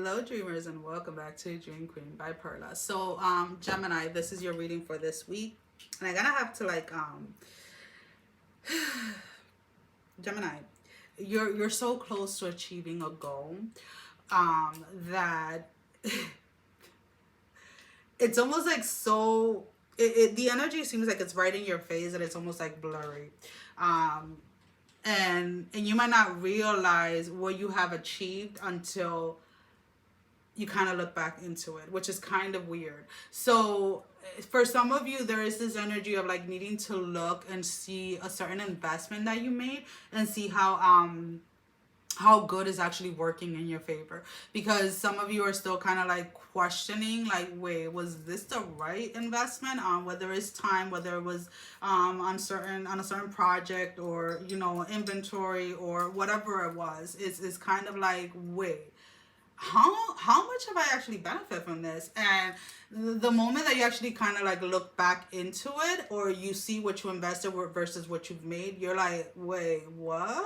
Hello dreamers, and welcome back to Dream Queen by Perla. So Gemini, this is your reading for this week. And I'm gonna have to Gemini, you're so close to achieving a goal that it's almost like the energy seems like it's right in your face and it's almost like blurry. Um and you might not realize what you have achieved until you kind of look back into it, which is kind of weird. So for some of you, there is this energy of like needing to look and see a certain investment that you made and see how good is actually working in your favor, because some of you are still kind of like questioning, like, wait, was this the right investment, whether it's time, whether it was on a certain project, or inventory, or whatever it was. It's kind of like, wait, how much have I actually benefit from this? And the moment that you actually kind of like look back into it, or you see what you invested versus what you've made, you're like, wait, what?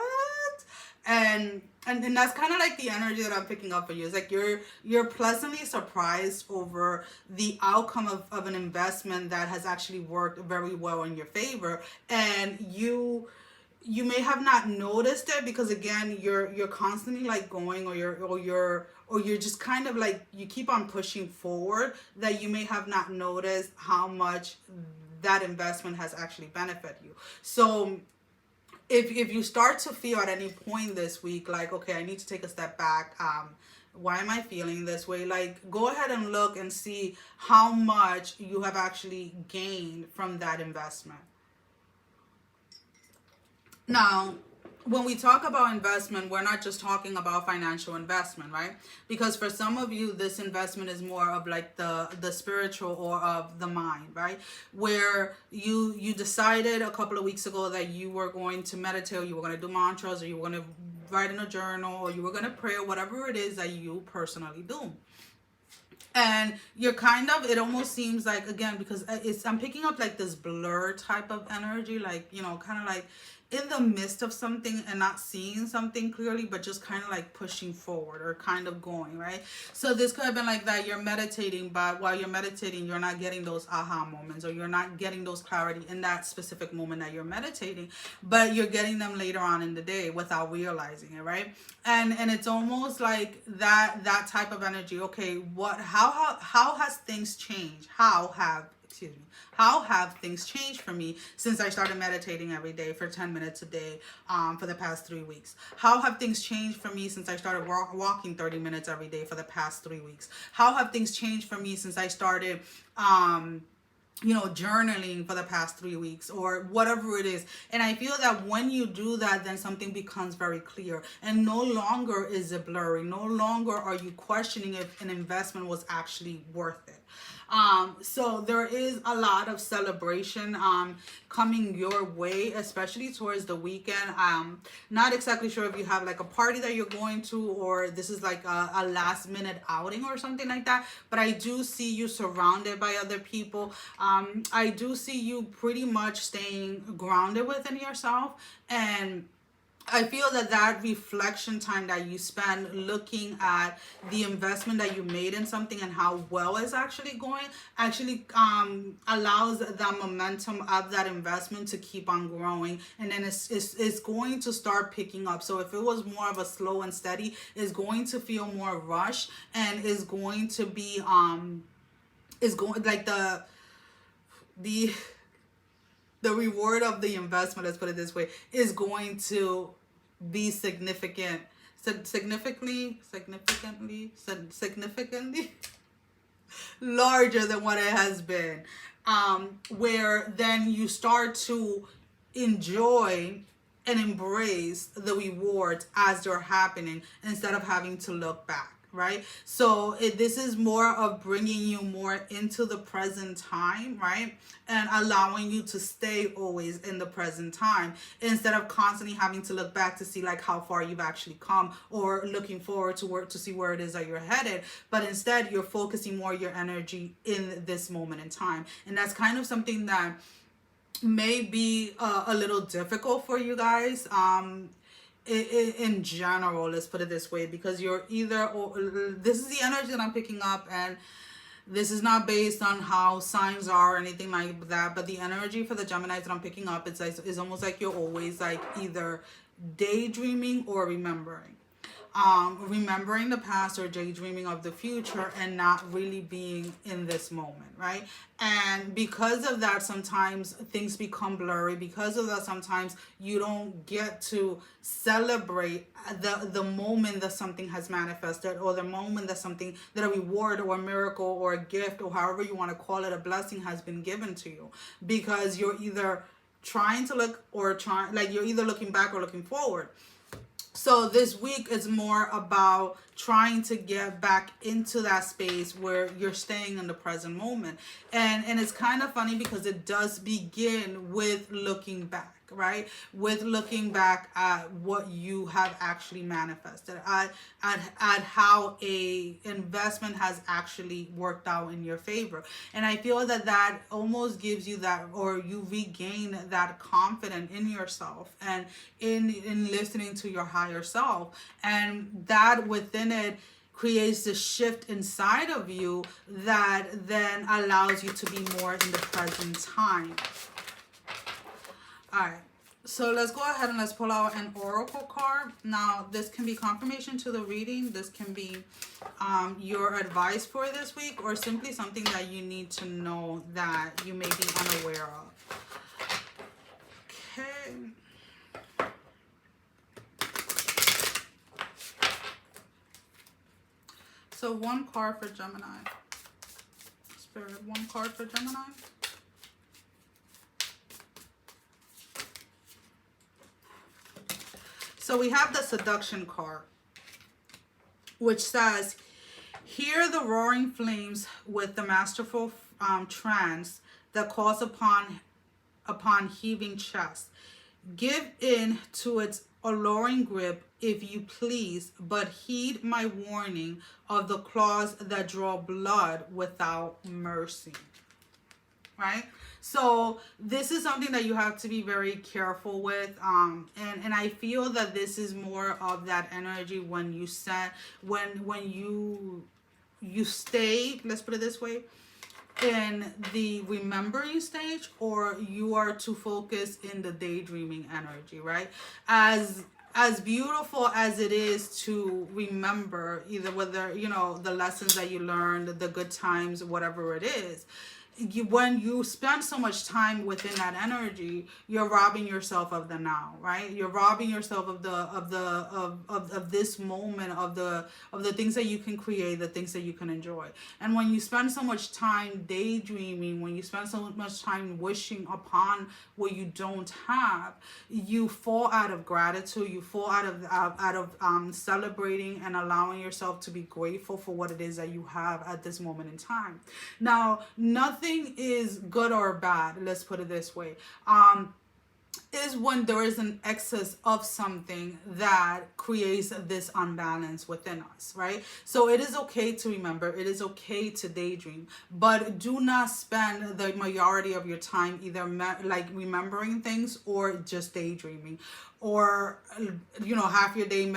And that's kind of like the energy that I'm picking up for you. It's like you're pleasantly surprised over the outcome of an investment that has actually worked very well in your favor, and you may have not noticed it because, again, you're constantly like going, or you're just kind of like, you keep on pushing forward, that you may have not noticed how much that investment has actually benefited you. So if you start to feel at any point this week like, okay, I need to take a step back, why am I feeling this way? Like, go ahead and look and see how much you have actually gained from that investment. Now, when we talk about investment, we're not just talking about financial investment, right? Because for some of you, this investment is more of like the spiritual, or of the mind, right? Where you decided a couple of weeks ago that you were going to meditate, or you were going to do mantras, or you were going to write in a journal, or you were going to pray, or whatever it is that you personally do. And you're kind of, it almost seems like, again, because I'm picking up like this blur type of energy, like, kind of like in the midst of something and not seeing something clearly, but just kind of like pushing forward, or kind of going, right? So this could have been like that. You're meditating, but while you're meditating, you're not getting those aha moments, or you're not getting those clarity in that specific moment that you're meditating, but you're getting them later on in the day without realizing it, right? And it's almost like that type of energy. Okay, how has things changed? How have things changed for me since I started meditating every day for 10 minutes a day for the past 3 weeks? How have things changed for me since I started walking 30 minutes every day for the past 3 weeks? How have things changed for me since I started journaling for the past 3 weeks, or whatever it is? And I feel that when you do that, then something becomes very clear, and no longer is it blurry. No longer are you questioning if an investment was actually worth it. So there is a lot of celebration coming your way, especially towards the weekend. Not exactly sure if you have like a party that you're going to, or this is like a last minute outing or something like that, but I do see you surrounded by other people. I do see you pretty much staying grounded within yourself, and I feel that reflection time that you spend looking at the investment that you made in something and how well it's actually going actually allows the momentum of that investment to keep on growing, and then it's going to start picking up. So if it was more of a slow and steady, it's going to feel more rushed, and is going to be is going like the the reward of the investment, let's put it this way, is going to be significantly larger than what it has been, where then you start to enjoy and embrace the rewards as they're happening, instead of having to look back, right? So this is more of bringing you more into the present time, right? And allowing you to stay always in the present time, instead of constantly having to look back to see like how far you've actually come, or looking forward to see where it is that you're headed. But instead, you're focusing more your energy in this moment in time. And that's kind of something that may be a little difficult for you guys. in general, let's put it this way, because you're either, or this is the energy that I'm picking up, and this is not based on how signs are or anything like that, but the energy for the Geminis that I'm picking up, it's almost like you're always like either daydreaming or remembering. Remembering the past or daydreaming of the future and not really being in this moment, right? And because of that, sometimes things become blurry. Because of that, sometimes you don't get to celebrate the moment that something has manifested, or the moment that a reward or a miracle or a gift, or however you want to call it, a blessing has been given to you, because you're either trying to look or you're either looking back or looking forward. So this week is more about trying to get back into that space where you're staying in the present moment. And it's kind of funny because it does begin with looking back, right? With looking back at what you have actually manifested, at how a investment has actually worked out in your favor. And I feel that almost gives you that, or you regain that confidence in yourself and in listening to your higher self. And that within it creates the shift inside of you that then allows you to be more in the present time. All right, so let's go ahead and let's pull out an oracle card. Now, this can be confirmation to the reading. This can be your advice for this week, or simply something that you need to know that you may be unaware of. Okay. So one card for Gemini. Spirit, one card for Gemini. So we have the seduction card, which says, hear the roaring flames with the masterful trance that calls upon heaving chest. Give in to its alluring grip if you please, but heed my warning of the claws that draw blood without mercy. Right? So this is something that you have to be very careful with. And I feel that this is more of that energy when you when you stay, let's put it this way, in the remembering stage, or you are too focused in the daydreaming energy, right? As beautiful as it is to remember, either whether, you know, the lessons that you learned, the good times, whatever it is, when you spend so much time within that energy, you're robbing yourself of the now, right? You're robbing yourself of this moment, of the things that you can create, the things that you can enjoy. And when you spend so much time daydreaming, when you spend so much time wishing upon what you don't have, you fall out of gratitude. You fall out of celebrating and allowing yourself to be grateful for what it is that you have at this moment in time. Now, nothing is good or bad, let's put it this way, is when there is an excess of something that creates this unbalance within us, right? So it is okay to remember, it is okay to daydream, but do not spend the majority of your time either like remembering things or just daydreaming, or, you know, half your day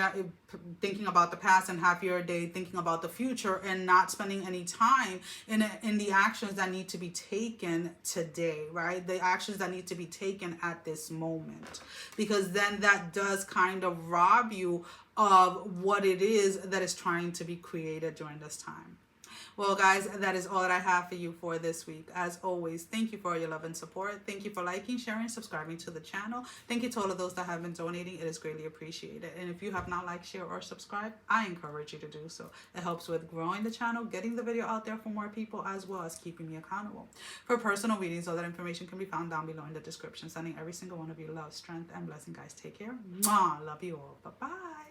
thinking about the past and half your day thinking about the future, and not spending any time in the actions that need to be taken today, right? The actions that need to be taken at this moment, because then that does kind of rob you of what it is that is trying to be created during this time. Well, guys, that is all that I have for you for this week. As always, thank you for your love and support. Thank you for liking, sharing, subscribing to the channel. Thank you to all of those that have been donating. It is greatly appreciated. And if you have not liked, share, or subscribed, I encourage you to do so. It helps with growing the channel, getting the video out there for more people, as well as keeping me accountable. For personal readings, all that information can be found down below in the description. Sending every single one of you love, strength, and blessing, guys. Take care. Mwah. Love you all. Bye-bye.